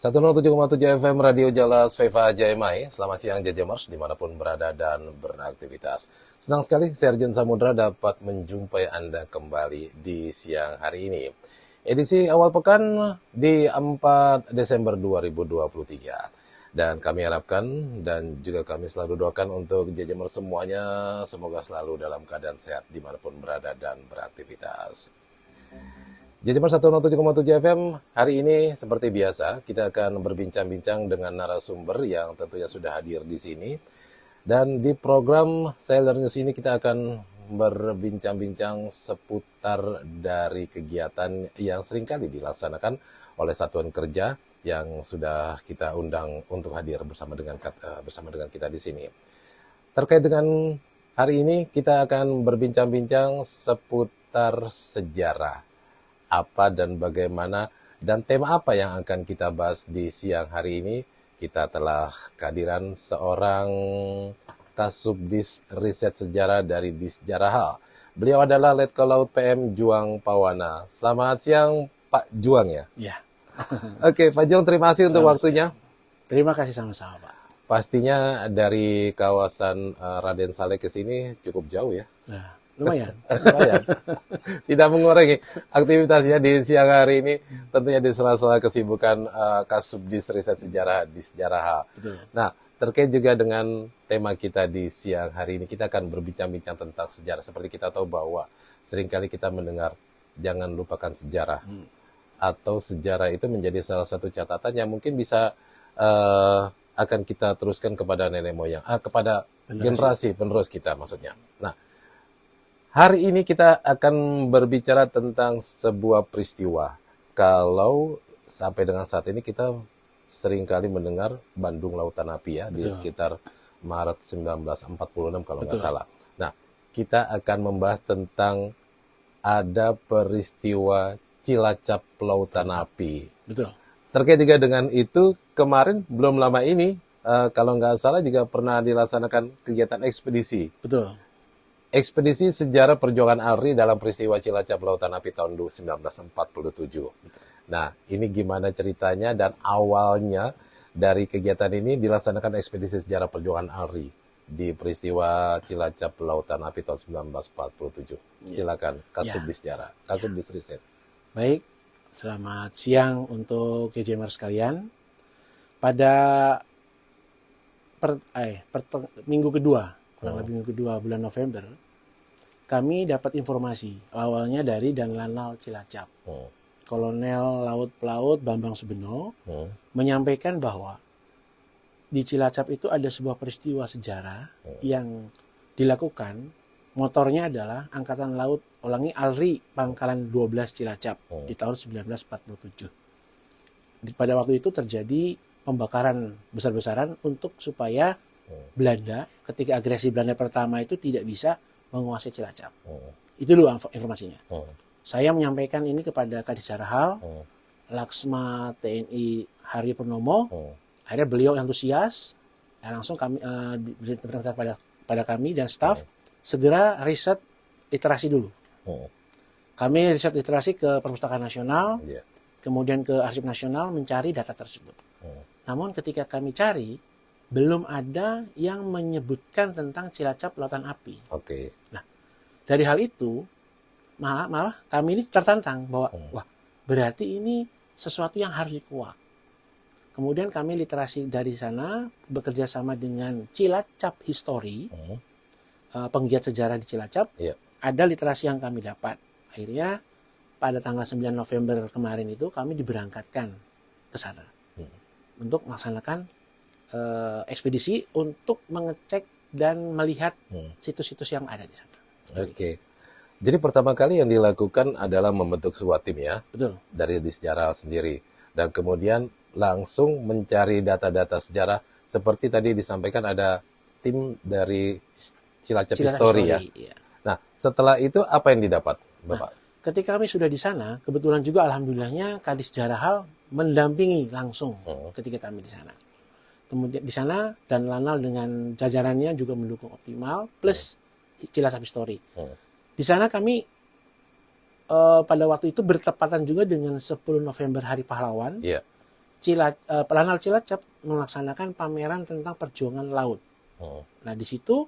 107,7 FM Radio Jalas Veva Jayamai. Selamat siang Jajamers dimanapun berada dan beraktivitas. Senang sekali Sergeant Samudra dapat menjumpai Anda kembali di siang hari ini. Edisi awal pekan di 4 Desember 2023. Dan kami harapkan dan juga kami selalu doakan untuk Jajamers semuanya semoga selalu dalam keadaan sehat dimanapun berada dan beraktivitas. Jajamers 107,7 FM, hari ini seperti biasa kita akan berbincang-bincang dengan narasumber yang tentunya sudah hadir di sini. Dan di program Sailor News ini kita akan berbincang-bincang seputar dari kegiatan yang seringkali dilaksanakan oleh satuan kerja yang sudah kita undang untuk hadir bersama dengan kita di sini. Terkait dengan hari ini kita akan berbincang-bincang seputar sejarah. Apa dan bagaimana dan tema apa yang akan kita bahas di siang hari ini. Kita telah kehadiran seorang Kasubdis Riset Sejarah dari Disjarahal. Beliau adalah Letkol Laut PM Juang Pawana. Selamat siang Pak Juang ya? Ya. Oke Pak Juang, terima kasih untuk waktunya. Terima kasih sama-sama Pak. Pastinya dari kawasan Raden Saleh ke sini cukup jauh ya? Nah, lumayan. Tidak mengurangi aktivitasnya di siang hari ini, tentunya di sela-sela kesibukan Kasubdis Riset Sejarah di Sejarah. Betul. Nah, terkait juga dengan tema kita di siang hari ini, kita akan berbincang-bincang tentang sejarah. Seperti kita tahu bahwa seringkali kita mendengar jangan lupakan sejarah, atau sejarah itu menjadi salah satu catatan yang mungkin bisa akan kita teruskan kepada nenek moyang, kepada generasi penerus kita maksudnya. Nah, hari ini kita akan berbicara tentang sebuah peristiwa. Kalau sampai dengan saat ini kita seringkali mendengar Bandung Lautan Api ya, di sekitar Maret 1946 kalau nggak salah. Nah, kita akan membahas tentang ada peristiwa Cilacap Lautan Api. Betul. Terkait juga dengan itu, kemarin belum lama ini, kalau nggak salah juga pernah dilaksanakan kegiatan ekspedisi. Betul. Ekspedisi Sejarah Perjuangan ALRI dalam peristiwa Cilacap Lautan Api tahun 1947. Nah, ini gimana ceritanya dan awalnya dari kegiatan ini dilaksanakan ekspedisi Sejarah Perjuangan ALRI di peristiwa Cilacap Lautan Api tahun 1947. Silakan, Kasubdis Sejarah, Kasubdis Riset. Baik, selamat siang untuk Jajamers sekalian. Pada minggu kedua, kurang lebih minggu kedua bulan November, kami dapat informasi awalnya dari Danlanal Cilacap. Kolonel Laut Pelaut Bambang Subeno menyampaikan bahwa di Cilacap itu ada sebuah peristiwa sejarah yang dilakukan. Motornya adalah Angkatan Laut ALRI Pangkalan 12 Cilacap di tahun 1947. Pada waktu itu terjadi pembakaran besar-besaran untuk supaya Belanda, ketika agresi Belanda pertama itu tidak bisa menguasai Cilacap. Itu dulu informasinya. Saya menyampaikan ini kepada Kadisjarahal, Laksma TNI Haryo Purnomo. Akhirnya beliau antusias, langsung kami berinteraksi pada kami dan staf segera riset literasi dulu. Kami riset literasi ke Perpustakaan Nasional, kemudian ke Arsip Nasional mencari data tersebut. Namun ketika kami cari, belum ada yang menyebutkan tentang Cilacap Lautan Api. Nah, dari hal itu, malah kami ini tertantang bahwa, wah, berarti ini sesuatu yang harus dikuak. Kemudian kami literasi dari sana, bekerja sama dengan Cilacap History, penggiat sejarah di Cilacap, ada literasi yang kami dapat. Akhirnya pada tanggal 9 November kemarin itu kami diberangkatkan ke sana untuk melaksanakan ekspedisi untuk mengecek dan melihat situs-situs yang ada di sana. Jadi pertama kali yang dilakukan adalah membentuk sebuah tim ya. Betul. Dari Disjarah sendiri. Dan kemudian langsung mencari data-data sejarah. Seperti tadi disampaikan ada tim dari Cilacap History ya. Nah, setelah itu apa yang didapat, Bapak? Nah, ketika kami sudah di sana, kebetulan juga alhamdulillahnya Kadisjarahal mendampingi langsung ketika kami di sana. Kemudian di sana dan Lanal dengan jajarannya juga mendukung optimal plus Cilacap History. Di sana kami pada waktu itu bertepatan juga dengan 10 November Hari Pahlawan. Lanal Cilacap melaksanakan pameran tentang perjuangan laut. Nah, di situ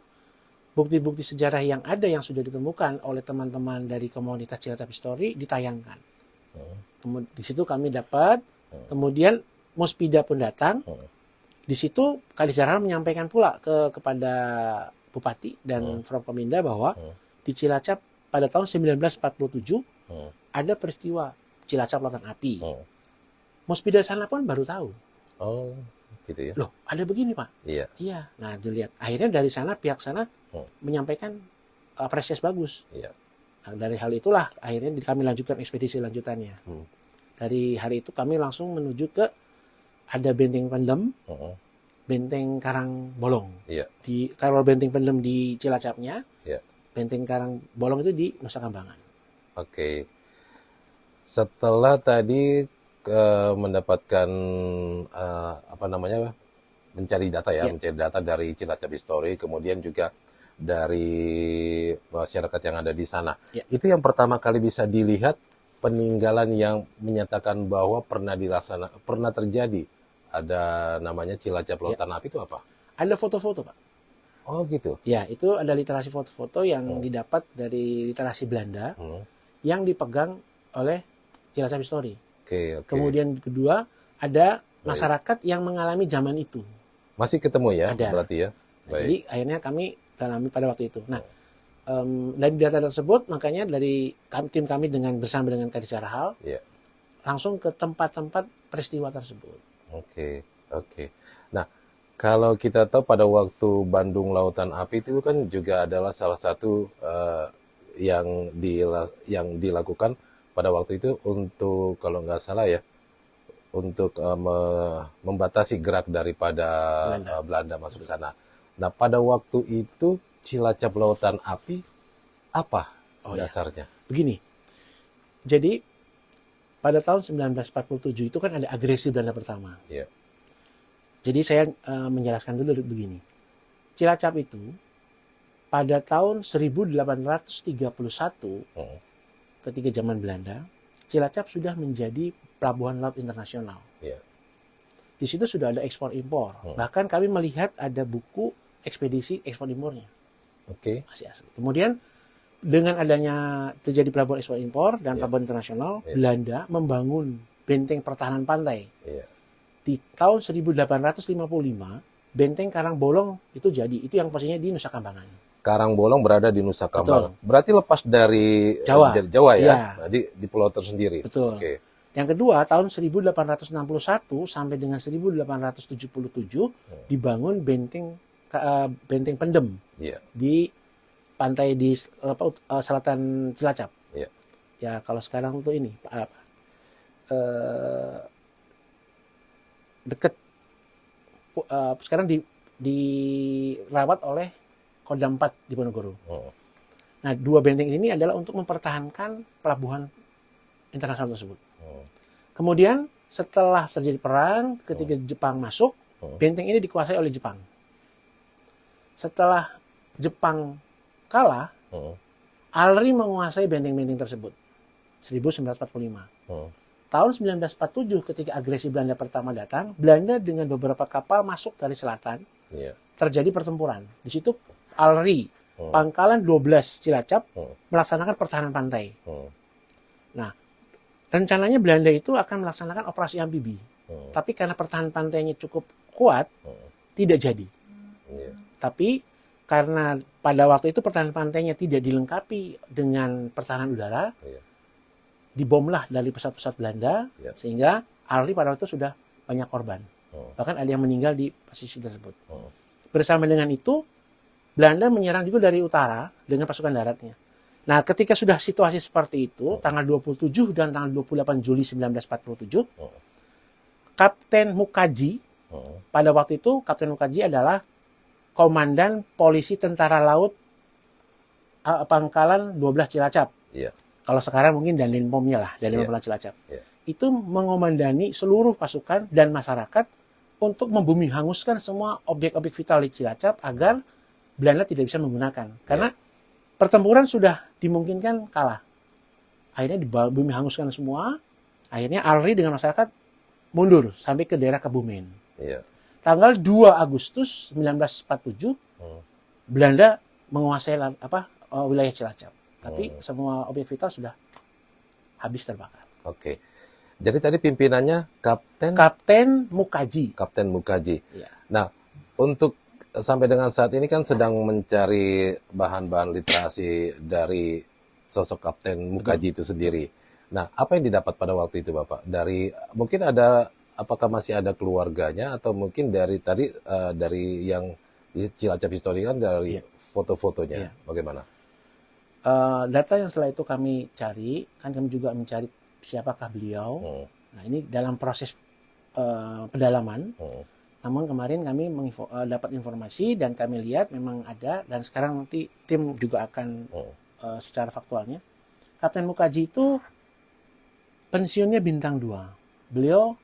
bukti-bukti sejarah yang ada yang sudah ditemukan oleh teman-teman dari komunitas Cilacap History ditayangkan. Kemudian di situ kami dapat, kemudian Muspida pun datang. Di situ Kadis Jarhal menyampaikan pula kepada Bupati dan Forkominda bahwa di Cilacap pada tahun 1947 ada peristiwa Cilacap Lautan Api. Muspida sana pun baru tahu. Oh, gitu ya. Loh, ada begini, Pak. Iya. Iya. Nah, dilihat. Akhirnya dari sana pihak sana menyampaikan apresiasi bagus. Iya. Nah, dari hal itulah akhirnya kami lanjutkan ekspedisi lanjutannya. Dari hari itu kami langsung menuju ke ada Benteng Pendem, Benteng Karang Bolong. Iya. Kalau Benteng Pendem di Cilacapnya, Iya. Benteng Karang Bolong itu di Nusa Kambangan. Oke. Setelah tadi mendapatkan mencari data ya, mencari data dari Cilacap History, kemudian juga dari masyarakat yang ada di sana. Itu yang pertama kali bisa dilihat peninggalan yang menyatakan bahwa pernah terjadi ada namanya Cilacap Lautan Api itu apa? Ada foto-foto, Pak. Oh gitu. Ya, itu ada literasi foto-foto yang didapat dari literasi Belanda yang dipegang oleh Cilacap History. Oke. Kemudian kedua, ada masyarakat yang mengalami zaman itu. Masih ketemu ya, ada. Berarti ya. Nah, jadi akhirnya kami dalami pada waktu itu. Nah, dari data tersebut, makanya dari tim kami bersama dengan Kadis Jarhal, langsung ke tempat-tempat peristiwa tersebut. Oke. Nah, kalau kita tahu pada waktu Bandung Lautan Api itu kan juga adalah salah satu yang dilakukan pada waktu itu untuk, kalau nggak salah ya, untuk membatasi gerak daripada Belanda masuk ke sana. Nah, pada waktu itu Cilacap Lautan Api apa dasarnya? Begini, jadi pada tahun 1947 itu kan ada agresi Belanda pertama. Jadi saya menjelaskan dulu begini. Cilacap itu pada tahun 1831 ketika zaman Belanda, Cilacap sudah menjadi pelabuhan laut internasional. Di situ sudah ada ekspor impor. Bahkan kami melihat ada buku ekspedisi ekspor impornya. Masih asli. Kemudian dengan adanya terjadi pelabuhan ekspor impor dan pelabuhan internasional, Belanda membangun benteng pertahanan pantai. Di tahun 1855, benteng Karang Bolong itu jadi. Itu yang posisinya di Nusa Kambangan. Karang Bolong berada di Nusa Kambangan. Berarti lepas dari Jawa ya? Nah, di pulau tersendiri. Betul. Yang kedua, tahun 1861 sampai dengan 1877 dibangun benteng Pendem di pantai di selatan Cilacap. Ya, kalau sekarang tuh ini dekat sekarang dirawat oleh Kodam 4 di Ponorogo. Nah, dua benteng ini adalah untuk mempertahankan pelabuhan internasional tersebut. Kemudian setelah terjadi perang, ketika Jepang masuk, benteng ini dikuasai oleh Jepang. Setelah Jepang kalah, ALRI menguasai benteng-benteng tersebut. 1945. Tahun 1947 ketika agresi Belanda pertama datang, Belanda dengan beberapa kapal masuk dari selatan, terjadi pertempuran. Di situ ALRI, Pangkalan 12 Cilacap, melaksanakan pertahanan pantai. Nah, rencananya Belanda itu akan melaksanakan operasi amfibi. Tapi karena pertahanan pantainya cukup kuat, tidak jadi. Tapi karena pada waktu itu pertahanan pantainya tidak dilengkapi dengan pertahanan udara, dibomlah dari pesawat-pesawat Belanda, sehingga ALRI pada waktu itu sudah banyak korban. Bahkan ada yang meninggal di posisi tersebut. Bersama dengan itu, Belanda menyerang juga dari utara dengan pasukan daratnya. Nah, ketika sudah situasi seperti itu, tanggal 27 dan tanggal 28 Juli 1947, Kapten Mukaji, pada waktu itu Kapten Mukaji adalah Komandan Polisi Tentara Laut Pangkalan 12 Cilacap. Kalau sekarang mungkin Danlinpomnya lah, Danlinpom Cilacap. Itu mengomandani seluruh pasukan dan masyarakat untuk membumi hanguskan semua objek-objek vital di Cilacap agar Belanda tidak bisa menggunakan. Karena pertempuran sudah dimungkinkan kalah. Akhirnya dibumi hanguskan semua. Akhirnya ALRI dengan masyarakat mundur sampai ke daerah Kebumen. Iya. Tanggal 2 Agustus 1947 Belanda menguasai wilayah Cilacap. Tapi semua objek vital sudah habis terbakar. Oke. Jadi tadi pimpinannya Kapten Mukaji. Kapten Mukaji. Iya. Nah, untuk sampai dengan saat ini kan sedang mencari bahan-bahan literasi dari sosok Kapten Mukaji itu sendiri. Nah, apa yang didapat pada waktu itu, Bapak? Mungkin apakah masih ada keluarganya atau mungkin dari yang Cilacap History kan dari foto-fotonya, Iya. bagaimana? Data yang setelah itu kami cari, kan kami juga mencari siapakah beliau. Nah, ini dalam proses pendalaman. Namun kemarin kami dapat informasi dan kami lihat memang ada, dan sekarang nanti tim juga akan secara faktualnya. Kapten Mukaji itu pensiunnya bintang 2. Beliau,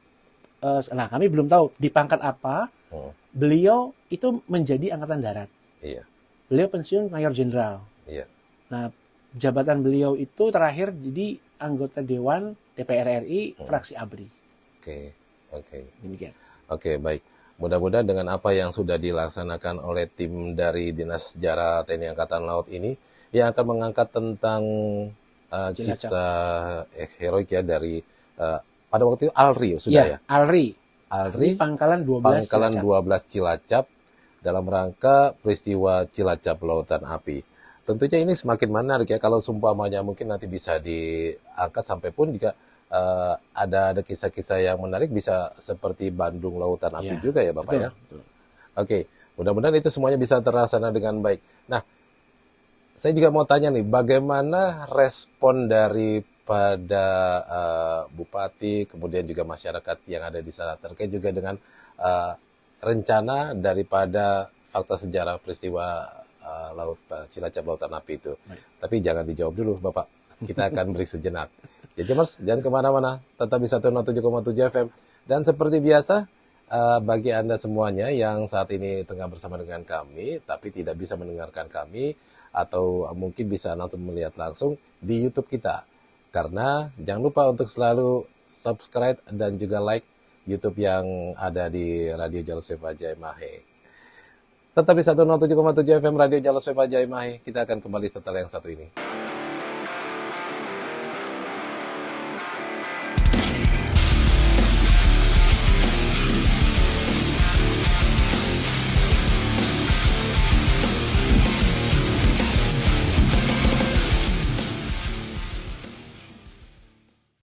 nah kami belum tahu di pangkat apa. Beliau itu menjadi Angkatan Darat. Iya. Beliau pensiun Mayor Jenderal. Iya. Nah, jabatan beliau itu terakhir jadi anggota Dewan DPR RI fraksi ABRI. Oke. Demikian. Oke, baik. Mudah-mudahan dengan apa yang sudah dilaksanakan oleh tim dari Dinas Sejarah TNI Angkatan Laut ini yang akan mengangkat tentang kisah heroik ya dari pada waktu itu Alri sudah ya? Alri. Alri Pangkalan 12 Cilacap dalam rangka peristiwa Cilacap Lautan Api. Tentunya ini semakin menarik ya kalau seumpamanya mungkin nanti bisa diangkat sampai pun jika ada kisah-kisah yang menarik bisa seperti Bandung Lautan Api juga ya Bapak ya. Betul. Oke, mudah-mudahan itu semuanya bisa terlaksana dengan baik. Nah, saya juga mau tanya nih, bagaimana respon daripada Bupati, kemudian juga masyarakat yang ada di sana terkait juga dengan rencana daripada fakta sejarah peristiwa Cilacap Lautan Api itu. Baik. Tapi jangan dijawab dulu, Bapak. Kita akan break sejenak. Jadi Mas, jangan kemana-mana. Tetap di 107,7 FM. Dan seperti biasa, bagi Anda semuanya yang saat ini tengah bersama dengan kami, tapi tidak bisa mendengarkan kami, atau mungkin bisa langsung melihat langsung di YouTube kita. Karena jangan lupa untuk selalu subscribe dan juga like YouTube yang ada di Radio Jalas Viva Jaimahe. Tetap di 107,7 FM Radio Jalas Viva Jaimahe. Kita akan kembali setelah yang satu ini.